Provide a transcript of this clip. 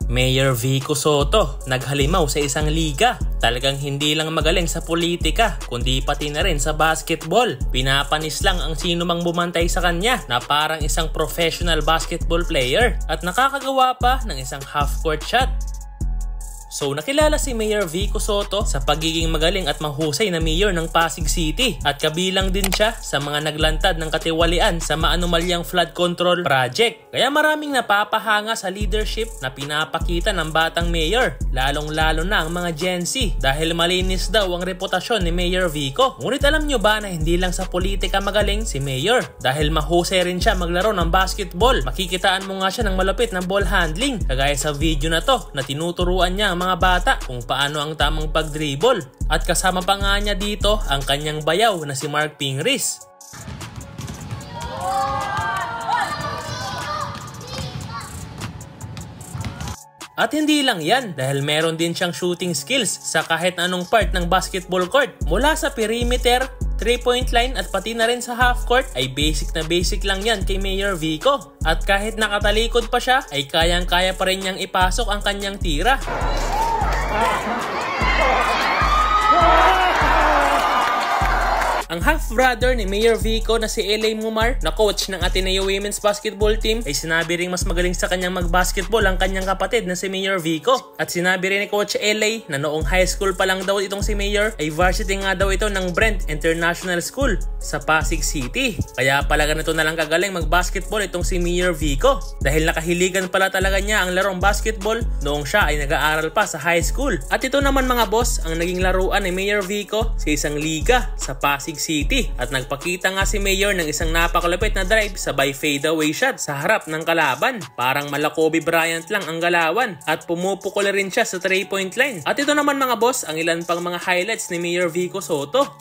Mayor Vico Soto, naghalimaw sa isang liga. Talagang hindi lang magaling sa politika, kundi pati na rin sa basketball. Pinapanis lang ang sino mang bumantay sa kanya na parang isang professional basketball player at nakakagawa pa ng isang half-court shot. So nakilala si Mayor Vico Soto sa pagiging magaling at mahusay na mayor ng Pasig City at kabilang din siya sa mga naglantad ng katiwalian sa maanumalyang flood control project. Kaya maraming napapahanga sa leadership na pinapakita ng batang mayor, lalong-lalo na ang mga Gen Z dahil malinis daw ang reputasyon ni Mayor Vico. Ngunit alam nyo ba na hindi lang sa politika magaling si Mayor dahil mahusay rin siya maglaro ng basketball. Makikitaan mo nga siya ng malupit ng ball handling kagaya sa video na to na tinuturuan niya ang mga bata kung paano ang tamang pag-dribble. At kasama pa nga niya dito ang kanyang bayaw na si Mark Pingris. At hindi lang yan dahil meron din siyang shooting skills sa kahit anong part ng basketball court. Mula sa perimeter, 3-point line at pati na rin sa half court ay basic na basic lang yan kay Mayor Vico. At kahit nakatalikod pa siya ay kayang-kaya pa rin niyang ipasok ang kanyang tira. Ang half-brother ni Mayor Vico na si Elay Mumar na coach ng Ateneo Women's Basketball Team ay sinabi ring mas magaling sa kanyang mag-basketball ang kanyang kapatid na si Mayor Vico. At sinabi rin ni Coach Elay na noong high school pa lang daw itong si Mayor ay varsity nga daw ito ng Brent International School sa Pasig City. Kaya pala ganito na lang kagaling mag-basketball itong si Mayor Vico dahil nakahiligan pala talaga niya ang larong basketball noong siya ay nag-aaral pa sa high school. At ito naman mga boss ang naging laruan ni Mayor Vico sa isang liga sa Pasig City at nagpakita nga si Mayor ng isang napakalupit na drive sabay fadeaway shot sa harap ng kalaban. Parang mala Kobe Bryant lang ang galawan at pumupukol rin siya sa 3-point line. At ito naman mga boss ang ilan pang mga highlights ni Mayor Vico Soto.